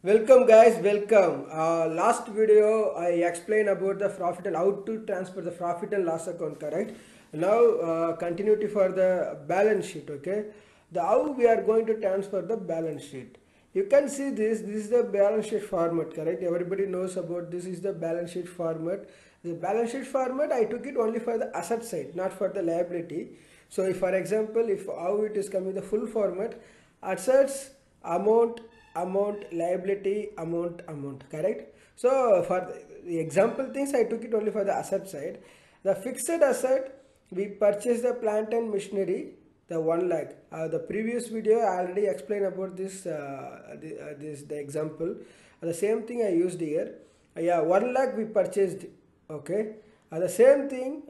Welcome guys, welcome. Last video I explained about the profit and how to transfer the profit and loss account, correct? Now continuity for the balance sheet, okay? The how we are going to transfer the balance sheet. You can see this is the balance sheet format, correct? Everybody knows about this is the balance sheet format. The balance sheet format I took it only for the asset side, not for the liability. So if for example, if how it is coming the full format, assets, amount, liability, amount, correct? So for the example things I took it only for the asset side. The fixed asset, we purchased the plant and machinery, the 1 lakh. The previous video I already explained about this the example. The same thing I used here. Yeah, 1 lakh we purchased, okay? The same thing,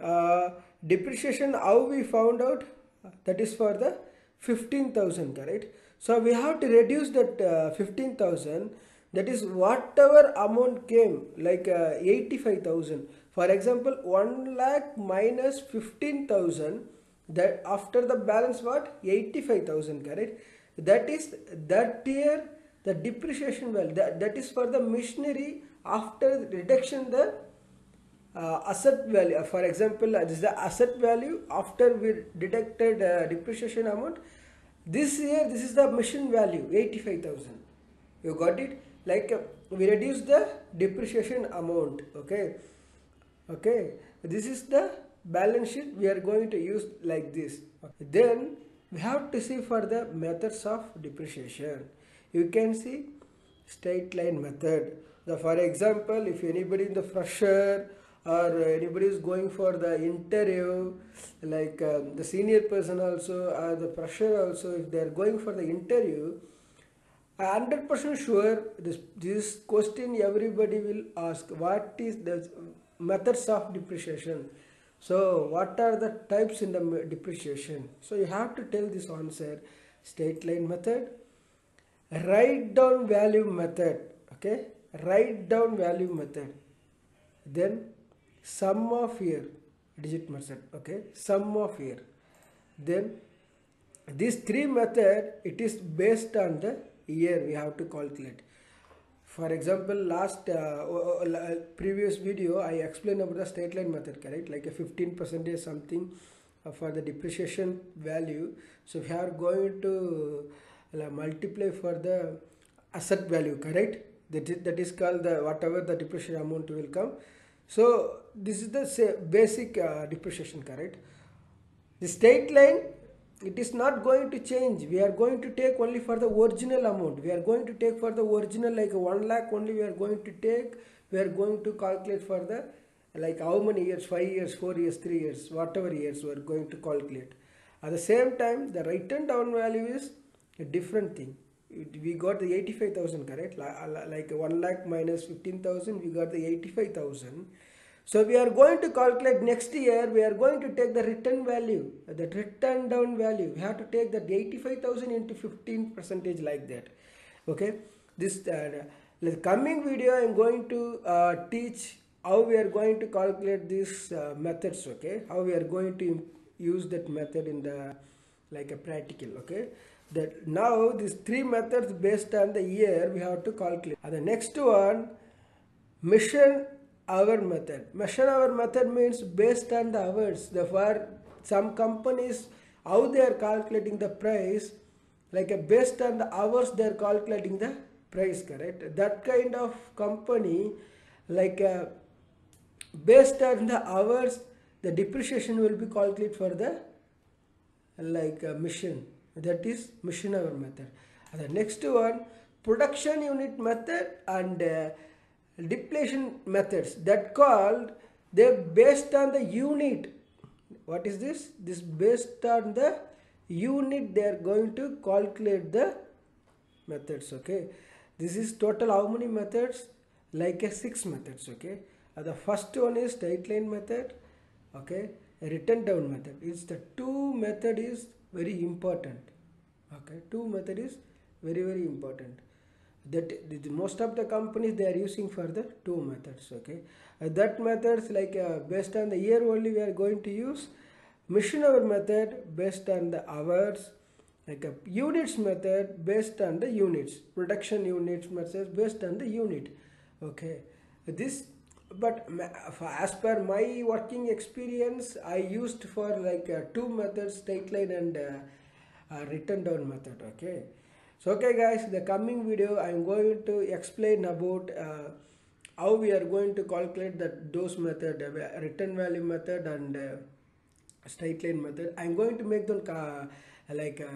depreciation how we found out, that is for the 15,000, correct? So we have to reduce that 15,000, that is whatever amount came, like 85,000. For example, 1 lakh minus 15,000, that after the balance what? 85,000, correct? That is that year the depreciation value, that is for the machinery after reduction the asset value. For example, this is the asset value after we deducted depreciation amount. This year this is the machine value 85,000. You got it? Like we reduce the depreciation amount, okay. This is the balance sheet we are going to use like this. Then we have to see for the methods of depreciation. You can see straight line method. For example, if anybody in the fresher or anybody is going for the interview, like the senior person also or the fresher also, if they are going for the interview, 100% sure this question everybody will ask, what is the methods of depreciation? So what are the types in the depreciation? So you have to tell this answer: straight line method, write down value method, okay, write down value method, then sum of year digit method, okay, sum of year. Then these three method, it is based on the year we have to calculate. For example, last previous video I explained about the straight line method, correct? Like a 15% something for the depreciation value. So if you are going to multiply for the asset value, correct? That is called the whatever the depreciation amount will come. So this is the basic depreciation, correct? The straight line, it is not going to change. We are going to take only for the original amount. We are going to take for the original, like 1 lakh only we are going to take. We are going to calculate for the, like how many years, 5 years, 4 years, 3 years, whatever years we are going to calculate. At the same time, the written down value is a different thing. We got the 85,000, correct? Like 1 lakh minus 15,000, we got the 85,000. So we are going to calculate next year, we are going to take the written value, the written down value. We have to take that 85,000 into 15% like that. Okay. This the coming video I am going to teach how we are going to calculate these methods, okay. How we are going to use that method in the like a practical, okay. That now these three methods based on the year we have to calculate. And the next one, mission hour method. Mission hour method means based on the hours. For some companies, how they are calculating the price, like based on the hours they are calculating the price, correct? That kind of company, like based on the hours, the depreciation will be calculated for the like mission. That is mission hour method. And the next one, production unit method and depletion methods, that called they based on the unit. What is this based on the unit they are going to calculate the methods, okay. This is total how many methods? Like 6 methods, okay. The first one is straight line method, okay. A written down method is the two method is very important, okay. Two method is very important. That most of the companies they are using for the two methods, okay. That methods like based on the year only we are going to use. Mission hour method based on the hours, like a units method based on the units, production units method based on the unit. Okay, this, but as per my working experience, I used for like two methods, straight line and written down method. Okay, so okay guys, the coming video I'm going to explain about how we are going to calculate that those method, written value method and straight line method. I'm going to make them like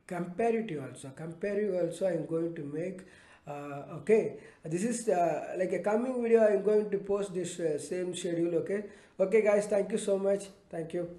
comparative also I'm going to make. Okay, this is like a coming video. I'm going to post this same schedule. Okay, okay guys, thank you so much. Thank you.